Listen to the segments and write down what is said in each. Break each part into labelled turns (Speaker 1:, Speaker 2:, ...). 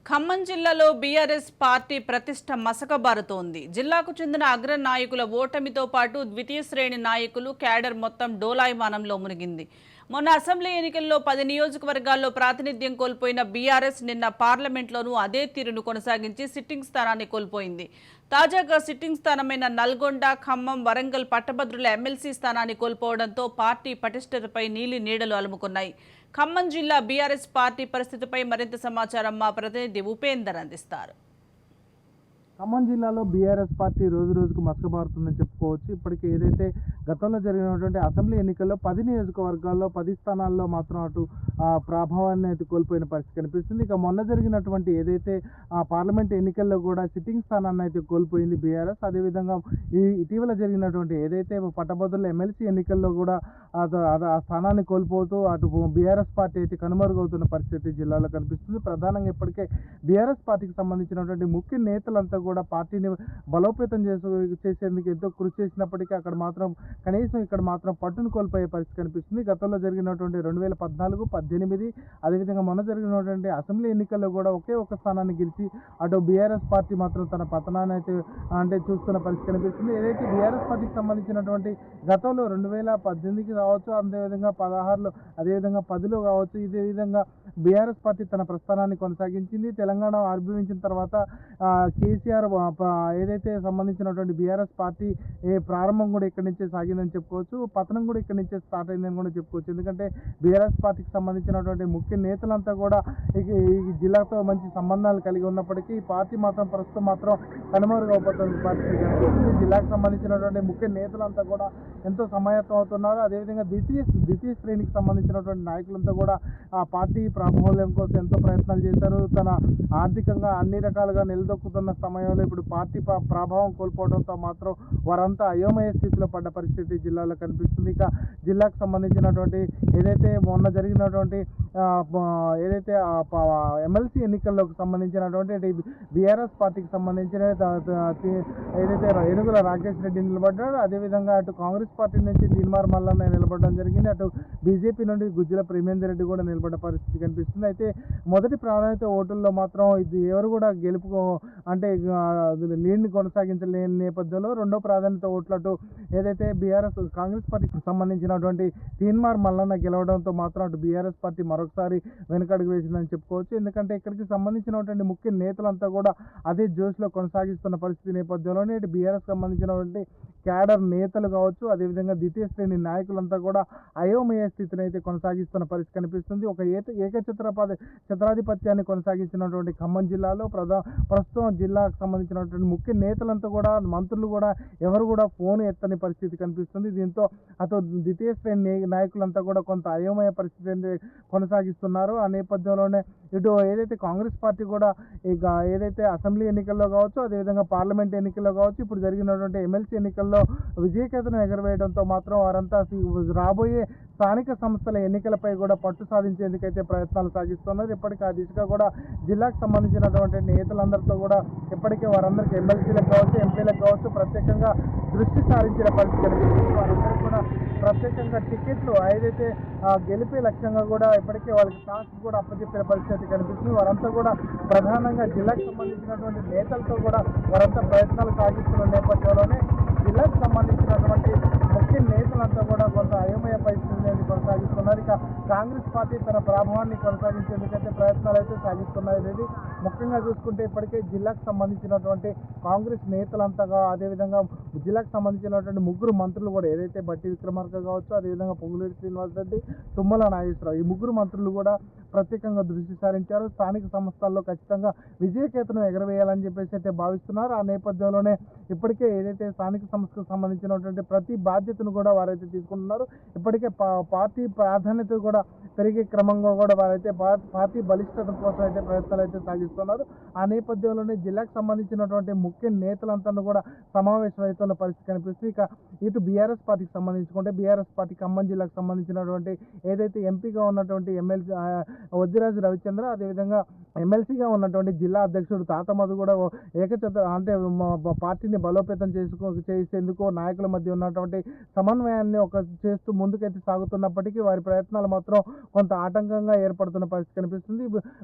Speaker 1: ఖమ్మం జిల్లాలో BRS party ప్రతిష్ట మసకబారుతోంది. జిల్లాకు చెందిన అగ్ర నాయకుల ఓటమితో పాటు ద్వితీయ శ్రేణి నాయకులు క్యాడర్ మొత్తం డోలాయమానంలో మునిగింది. మొన్న అసెంబ్లీ ఎన్నికల్లో 10 నియోజకవర్గాల్లో ప్రాతినిధ్యం కోల్పోయిన బీఆర్ఎస్ నిన్న పార్లమెంట్లోనూ అదే తీరును కొనసాగించి సిట్టింగ్ స్థానాన్ని కోల్పోయింది. తాజాగా సిట్టింగ్ స్థానమైన నల్గొండ, ఖమ్మం, వరంగల్ పట్టభద్రుల ఎమ్మెల్సీ స్థానాన్ని కోల్పోవడంతో పార్టీ పటిష్టతపై నీలి నీడలు అలుముకున్నాయి. ఖమ్మం జిల్లా బీఆర్ఎస్ పార్టీ పరిస్థితిపై మరింత సమాచారం మా ప్రతినిధి ఉపేందర్ అందిస్తారు.
Speaker 2: ఖమ్మం జిల్లాలో బీఆర్ఎస్ పార్టీ రోజు రోజుకు మసకబారుతుందని చెప్పుకోవచ్చు. ఇప్పటికే ఏదైతే గతంలో జరిగినటువంటి అసెంబ్లీ ఎన్నికల్లో 10 నియోజకవర్గాల్లో 10 స్థానాల్లో మాత్రం అటు ప్రభావాన్ని అయితే కోల్పోయిన పరిస్థితి కనిపిస్తుంది. ఇక మొన్న జరిగినటువంటి ఏదైతే పార్లమెంట్ ఎన్నికల్లో కూడా సిట్టింగ్ స్థానాన్ని అయితే కోల్పోయింది బీఆర్ఎస్. అదేవిధంగా ఇటీవల జరిగినటువంటి ఏదైతే పట్టభద్రుల ఎమ్మెల్సీ ఎన్నికల్లో కూడా ఆ స్థానాన్ని కోల్పోతూ అటు బీఆర్ఎస్ పార్టీ అయితే కనుమరుగవుతున్న పరిస్థితి జిల్లాలో కనిపిస్తుంది. ప్రధానంగా ఇప్పటికే బీఆర్ఎస్ పార్టీకి సంబంధించినటువంటి ముఖ్య నేతలంతా కూడా పార్టీని బలోపేతం చేసేందుకు ఎంతో కృషి చేసినప్పటికీ కనీసం ఇక్కడ మాత్రం పట్టును కోల్పోయే పరిస్థితి కనిపిస్తుంది. గతంలో జరిగినటువంటి 2014, 18 అదేవిధంగా మొన్న జరిగినటువంటి అసెంబ్లీ ఎన్నికల్లో కూడా ఒకే ఒక స్థానాన్ని గెలిచి అటు బీఆర్ఎస్ పార్టీ మాత్రం తన పతనాన్ని అయితే చూస్తున్న పరిస్థితి కనిపిస్తుంది. ఏదైతే బీఆర్ఎస్ పార్టీకి సంబంధించినటువంటి గతంలో 2018కి కావచ్చు, అదేవిధంగా 16లో, అదేవిధంగా 10లో కావచ్చు, ఇదే విధంగా బీఆర్ఎస్ పార్టీ తన ప్రస్థానాన్ని కొనసాగించింది. తెలంగాణ ఆవిర్భవించిన తర్వాత కేసీఆర్ ఏదైతే సంబంధించినటువంటి బీఆర్ఎస్ పార్టీ ప్రారంభం కూడా ఇక్కడి నుంచే సాగిందని చెప్పుకోవచ్చు, పతనం కూడా ఇక్కడి నుంచే స్టార్ట్ అయిందని కూడా చెప్పుకోవచ్చు. ఎందుకంటే బీఆర్ఎస్ పార్టీకి సంబంధించినటువంటి ముఖ్య నేతలంతా కూడా ఈ జిల్లాతో మంచి సంబంధాలు కలిగి ఉన్నప్పటికీ ఈ పార్టీ ప్రస్తుతం కనుమరుగవుతున్న పరిస్థితి కనిపిస్తుంది. జిల్లాకు సంబంధించినటువంటి ముఖ్య నేతలంతా కూడా ఎంతో సమాయత్తం అవుతున్నారు. అదేవిధంగా ద్వితీయ శ్రేణికి సంబంధించినటువంటి నాయకులంతా కూడా ఆ పార్టీ ప్రాబల్యం కోసం ఎంతో ప్రయత్నాలు చేశారు. తన ఆర్థికంగా అన్ని రకాలుగా నిలదొక్కుతున్న సమయంలో ఇప్పుడు పార్టీ ప్రభావం కోల్పోవడంతో మాత్రం వారంతా అయోమయ స్థితిలో పడ్డ పరిస్థితి జిల్లాలో కనిపిస్తుంది. ఇక జిల్లాకు సంబంధించినటువంటి ఏదైతే మొన్న జరిగినటువంటి ఏదైతే ఎమ్మెల్సీ ఎన్నికల్లోకి సంబంధించినటువంటి బీఆర్ఎస్ పార్టీకి సంబంధించిన ఏదైతే ఏనుగుల రాకేష్ రెడ్డి నిలబడ్డాడు, అదేవిధంగా అటు కాంగ్రెస్ పార్టీ నుంచి తీన్మార్ మల్లన్న నిలబడడం జరిగింది. అటు బీజేపీ నుండి గుజ్జల ప్రేమేందర్ రెడ్డి కూడా నిలబడ్డ పరిస్థితి కనిపిస్తుంది. అయితే మొదటి ప్రాధాన్యత ఓటుల్లో మాత్రం ఇది ఎవరు కూడా అంటే లీడ్ని కొనసాగించలేని నేపథ్యంలో రెండో ప్రాధాన్యత ఓట్లటు ఏదైతే కాంగ్రెస్ పార్టీకి సంబంధించినటువంటి తీన్మార్ మల్లన్న గెలవడంతో మాత్రం అటు బీఆర్ఎస్ పార్టీ మరొకసారి వెనుకడుగు వేసిందని చెప్పుకోవచ్చు. ఎందుకంటే ఇక్కడికి సంబంధించినటువంటి ముఖ్య నేతలంతా కూడా అదే జోష్లో కొనసాగిస్తున్న పరిస్థితి నేపథ్యంలోనే ఇటు బీఆర్ఎస్ సంబంధించినటువంటి క్యాడర్ నేతలు కావచ్చు, అదేవిధంగా ద్వితీయ శ్రేణి నాయకులంతా కూడా అయోమయ స్థితిని అయితే కొనసాగిస్తున్న పరిస్థితి కనిపిస్తుంది. ఒక ఛత్రాధిపత్యాన్ని కొనసాగించినటువంటి ఖమ్మం జిల్లాలో ప్రస్తుతం జిల్లాకు సంబంధించినటువంటి ముఖ్య నేతలంతా కూడా మంత్రులు కూడా ఎవరు కూడా ఫోన్ ఎత్తని పరిస్థితి కనిపిస్తుంది. దీంతో ద్వితీయ శ్రేణి నాయకులంతా కూడా కొంత అయోమయ పరిస్థితిని కొనసాగిస్తున్నారు. ఆ నేపథ్యంలోనే ఇటు ఏదైతే కాంగ్రెస్ పార్టీ కూడా ఇక ఏదైతే అసెంబ్లీ ఎన్నికల్లో కావచ్చు, అదేవిధంగా పార్లమెంట్ ఎన్నికల్లో కావచ్చు, ఇప్పుడు జరిగినటువంటి ఎమ్మెల్సీ ఎన్నికల్లో విజయకేతనం ఎగరవేయడంతో మాత్రం వారంతా రాబోయే స్థానిక సంస్థల ఎన్నికలపై కూడా పట్టు సాధించేందుకైతే ప్రయత్నాలు సాగిస్తున్నారు. ఇప్పటికీ ఆ దిశగా కూడా జిల్లాకు సంబంధించినటువంటి నేతలందరితో కూడా ఇప్పటికే వారందరికీ ఎమ్మెల్సీలకు కావచ్చు, ఎంపీలకు కావచ్చు ప్రత్యేకంగా దృష్టి సారించిన పరిస్థితి కనిపిస్తుంది. వారందరికీ కూడా ప్రత్యేకంగా టికెట్లు ఏదైతే గెలిపే లక్ష్యంగా కూడా ఇప్పటికే వాళ్ళకి టాస్క్ కూడా అప్పచెప్పిన పరిస్థితి కనిపిస్తుంది. వారంతా కూడా ప్రధానంగా జిల్లాకు సంబంధించినటువంటి నేతలతో కూడా వారంతా ప్రయత్నాలు సాగిస్తున్న నేపథ్యంలోనే జిల్లాకు సంబంధించినటువంటి ముఖ్య నేతలంతా కూడా కొంత అయోమయ పరిస్థితులను కొనసాగిస్తున్నారు. ఇక కాంగ్రెస్ పార్టీ తన ప్రభావాన్ని కొనసాగించేందుకైతే ప్రయత్నాలు అయితే సాగిస్తున్నాయి. అనేది ముఖ్యంగా చూసుకుంటే ఇప్పటికే జిల్లాకు సంబంధించినటువంటి కాంగ్రెస్ నేతలంతగా, అదేవిధంగా జిల్లాకు సంబంధించినటువంటి ముగ్గురు మంత్రులు కూడా ఏదైతే బట్టి విక్రమార్క కావచ్చు, అదేవిధంగా పొంగులేటి శ్రీనివాసరెడ్డి, తుమ్మల నాగేశ్వరరావు ఈ ముగ్గురు మంత్రులు కూడా ప్రత్యేకంగా దృష్టి సారించారు. స్థానిక సంస్థల్లో ఖచ్చితంగా విజయకేతనం ఎగరవేయాలని చెప్పేసి అయితే భావిస్తున్నారు. ఆ నేపథ్యంలోనే ఇప్పటికే ఏదైతే స్థానిక సంస్థకు సంబంధించినటువంటి ప్రతి బాధ్యతను కూడా వారైతే తీసుకుంటున్నారు. ఇప్పటికే పార్టీ ప్రాధాన్యత కూడా పెరిగే క్రమంగా కూడా వారైతే పార్టీ బలిష్టత కోసం అయితే ప్రయత్నాలు అయితే సాగిస్తున్నారు. ఆ నేపథ్యంలోనే జిల్లాకు సంబంధించినటువంటి ముఖ్య నేతలంతా కూడా సమావేశం అవుతున్న పరిస్థితి కనిపిస్తుంది. ఇక ఇటు బీఆర్ఎస్ పార్టీకి సంబంధించుకుంటే బీఆర్ఎస్ పార్టీ ఖమ్మం జిల్లాకు సంబంధించినటువంటి ఏదైతే ఎంపీగా ఉన్నటువంటి ఎమ్మెల్సీ వద్దిరాజు రవిచంద్ర, అదేవిధంగా ఎమ్మెల్సీగా ఉన్నటువంటి జిల్లా అధ్యక్షుడు తాత మధు కూడా పార్టీని బలోపేతం చేసి చేసేందుకు నాయకుల మధ్య ఉన్నటువంటి సమన్వయాన్ని చేస్తూ ముందుకైతే సాగుతున్నప్పటికీ వారి ప్రయత్నాలు మాత్రం కొంత ఆటంకంగా ఏర్పడుతున్న పరిస్థితి కనిపిస్తుంది.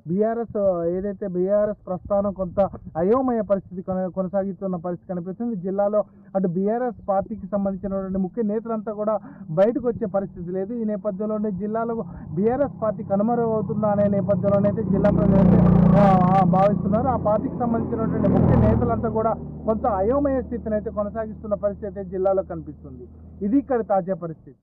Speaker 2: బీఆర్ఎస్ ప్రస్థానం కొంత అయోమయ పరిస్థితి కొనసాగుతున్న పరిస్థితి కనిపిస్తుంది. జిల్లాలో అటు బీఆర్ఎస్ పార్టీకి సంబంధించినటువంటి ముఖ్య నేతలంతా కూడా బయటకు వచ్చే పరిస్థితి లేదు. ఈ నేపథ్యంలోనే జిల్లాలో బీఆర్ఎస్ పార్టీ కనుమరుగవుతుందా అనే నేపథ్యంలోనైతే జిల్లా ప్రజలైతే భావిస్తున్నారు. ఆ పార్టీకి సంబంధించినటువంటి ముఖ్య నేతలంతా కూడా కొంత అయోమయ స్థితిని అయితే కొనసాగిస్తున్న పరిస్థితి అయితే జిల్లాలో కనిపిస్తుంది. ఇది ఇక్కడ తాజా పరిస్థితి.